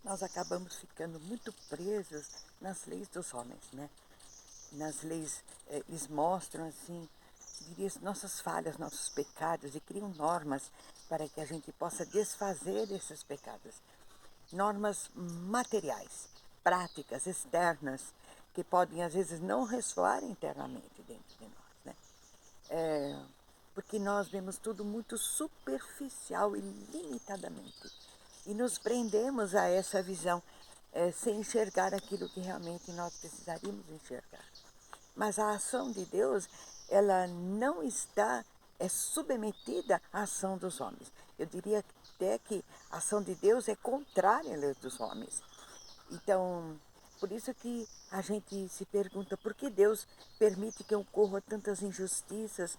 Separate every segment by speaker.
Speaker 1: nós acabamos ficando muito presos nas leis dos homens, né? Nas leis, eles mostram, assim, diria, nossas falhas, nossos pecados e criam normas para que a gente possa desfazer esses pecados. Normas materiais, práticas, externas, que podem às vezes não ressoar internamente dentro de nós, né? Porque nós vemos tudo muito superficial e limitadamente. E nos prendemos a essa visão, sem enxergar aquilo que realmente nós precisaríamos enxergar. Mas a ação de Deus, ela não está submetida à ação dos homens. Eu diria até que a ação de Deus é contrária à lei dos homens. Então, por isso que a gente se pergunta por que Deus permite que ocorram tantas injustiças,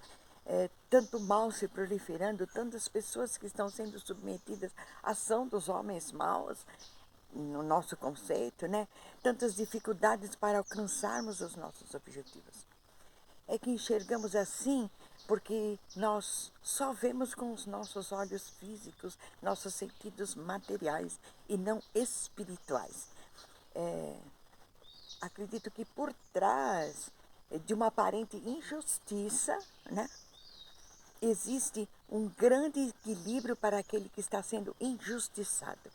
Speaker 1: tanto mal se proliferando, tantas pessoas que estão sendo submetidas à ação dos homens maus, no nosso conceito, né? Tantas dificuldades para alcançarmos os nossos objetivos. É que enxergamos assim porque nós só vemos com os nossos olhos físicos, nossos sentidos materiais e não espirituais. É, acredito que por trás de uma aparente injustiça, né, existe um grande equilíbrio para aquele que está sendo injustiçado.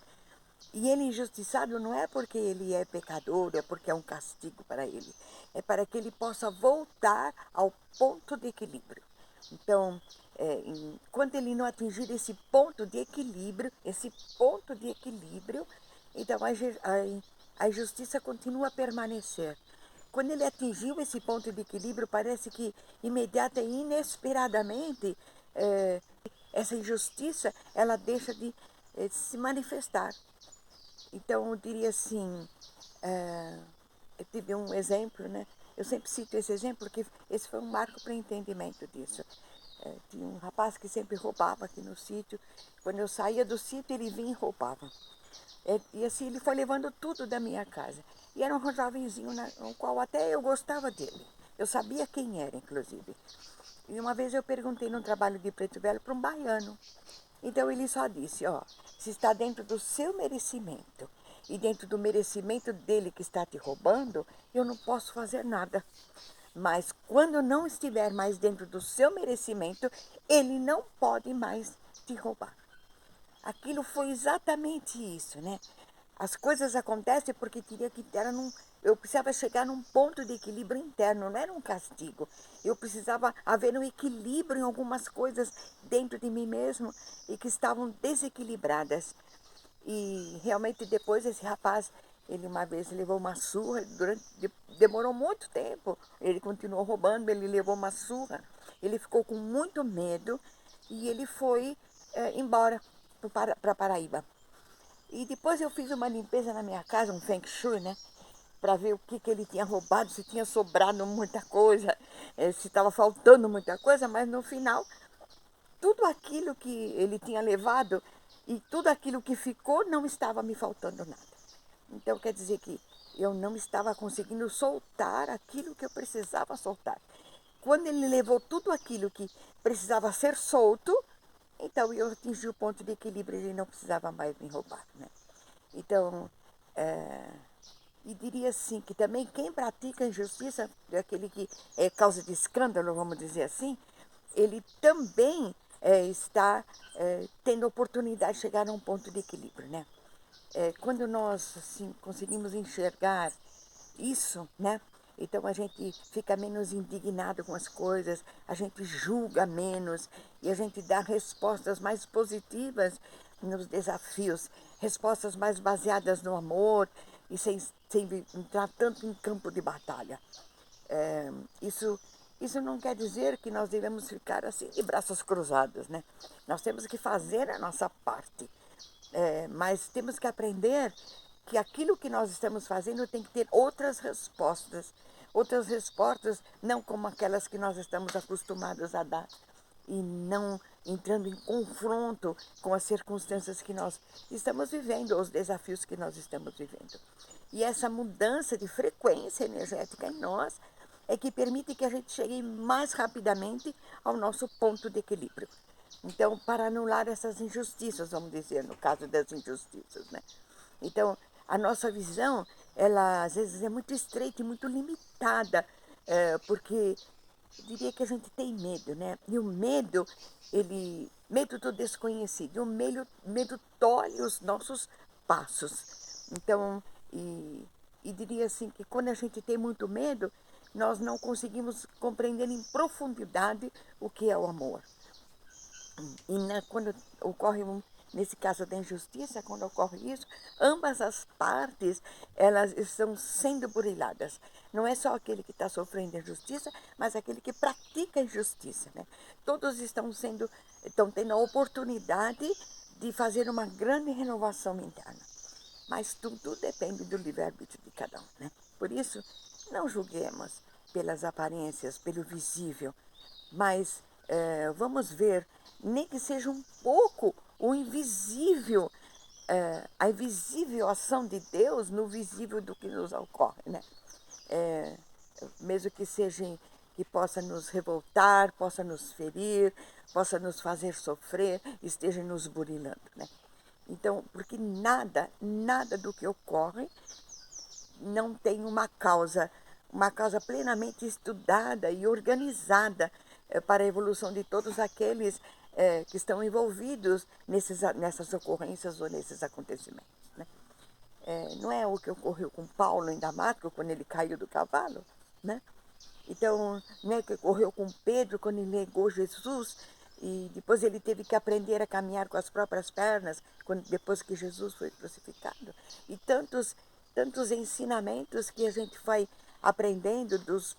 Speaker 1: E ele injustiçado não é porque ele é pecador, é porque é um castigo para ele. É para que ele possa voltar ao ponto de equilíbrio. Então, quando ele não atingir esse ponto de equilíbrio, então a injustiça continua a permanecer. Quando ele atingiu esse ponto de equilíbrio, parece que imediata e inesperadamente essa injustiça ela deixa de se manifestar. Então, eu diria assim, eu tive um exemplo, né? Eu sempre cito esse exemplo porque esse foi um marco para o entendimento disso. Tinha um rapaz que sempre roubava aqui no sítio. Quando eu saía do sítio, ele vinha e roubava. E assim, ele foi levando tudo da minha casa. E era um jovenzinho no qual até eu gostava dele. Eu sabia quem era, inclusive. E uma vez eu perguntei num trabalho de preto velho para um baiano. Então ele só disse, ó, se está dentro do seu merecimento e dentro do merecimento dele que está te roubando, eu não posso fazer nada. Mas quando não estiver mais dentro do seu merecimento, ele não pode mais te roubar. Aquilo foi exatamente isso, né? As coisas acontecem porque eu precisava chegar num ponto de equilíbrio interno, não era um castigo. Eu precisava haver um equilíbrio em algumas coisas dentro de mim mesmo e que estavam desequilibradas. E realmente depois esse rapaz, ele uma vez levou uma surra, demorou muito tempo, ele continuou roubando, ele levou uma surra, ele ficou com muito medo e ele foi embora para Paraíba. E depois eu fiz uma limpeza na minha casa, um feng shui, né? Para ver o que ele tinha roubado, se tinha sobrado muita coisa, se estava faltando muita coisa, mas no final, tudo aquilo que ele tinha levado e tudo aquilo que ficou não estava me faltando nada. Então quer dizer que eu não estava conseguindo soltar aquilo que eu precisava soltar. Quando ele levou tudo aquilo que precisava ser solto, então eu atingi o ponto de equilíbrio e ele não precisava mais me roubar, né? Então, é, e diria assim, que também quem pratica a injustiça, aquele que é causa de escândalo, vamos dizer assim, ele também está tendo oportunidade de chegar a um ponto de equilíbrio, né? Quando nós assim, conseguimos enxergar isso, né? Então a gente fica menos indignado com as coisas, a gente julga menos e a gente dá respostas mais positivas nos desafios, respostas mais baseadas no amor e sem entrar tanto em campo de batalha. É, isso, isso não quer dizer que nós devemos ficar assim de braços cruzados, né? Nós temos que fazer a nossa parte, mas temos que aprender que aquilo que nós estamos fazendo tem que ter outras respostas, não como aquelas que nós estamos acostumados a dar, e não entrando em confronto com as circunstâncias que nós estamos vivendo, os desafios que nós estamos vivendo. E essa mudança de frequência energética em nós é que permite que a gente chegue mais rapidamente ao nosso ponto de equilíbrio. Então, para anular essas injustiças, vamos dizer, no caso das injustiças, né? Então, a nossa visão, ela às vezes é muito estreita e muito limitada, porque eu diria que a gente tem medo, né? E o medo, medo do desconhecido, medo tolhe os nossos passos. Então, e diria assim que quando a gente tem muito medo, nós não conseguimos compreender em profundidade o que é o amor. E quando ocorre, nesse caso da injustiça, quando ocorre isso, ambas as partes, elas estão sendo buriladas. Não é só aquele que está sofrendo injustiça, mas aquele que pratica a injustiça, né? Todos estão tendo a oportunidade de fazer uma grande renovação interna. Mas tudo depende do livre-arbítrio de cada um, né? Por isso, não julguemos pelas aparências, pelo visível, mas vamos ver, nem que seja um pouco, o invisível, a invisível ação de Deus no visível do que nos ocorre, né? É, mesmo que seja, que possa nos revoltar, possa nos ferir, possa nos fazer sofrer, esteja nos burilando, né? Então, porque nada do que ocorre não tem uma causa plenamente estudada e organizada para a evolução de todos aqueles que estão envolvidos nessas ocorrências ou nesses acontecimentos, né? Não é o que ocorreu com Paulo em Damasco, quando ele caiu do cavalo, né? Então, não é o que ocorreu com Pedro, quando ele negou Jesus, e depois ele teve que aprender a caminhar com as próprias pernas, depois que Jesus foi crucificado. E tantos ensinamentos que a gente vai aprendendo dos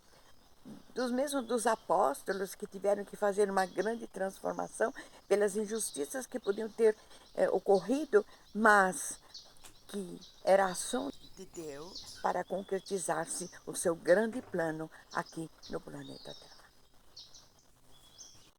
Speaker 1: mesmos dos apóstolos que tiveram que fazer uma grande transformação pelas injustiças que podiam ter ocorrido, mas que era a ação de Deus para concretizar-se o seu grande plano aqui no planeta Terra.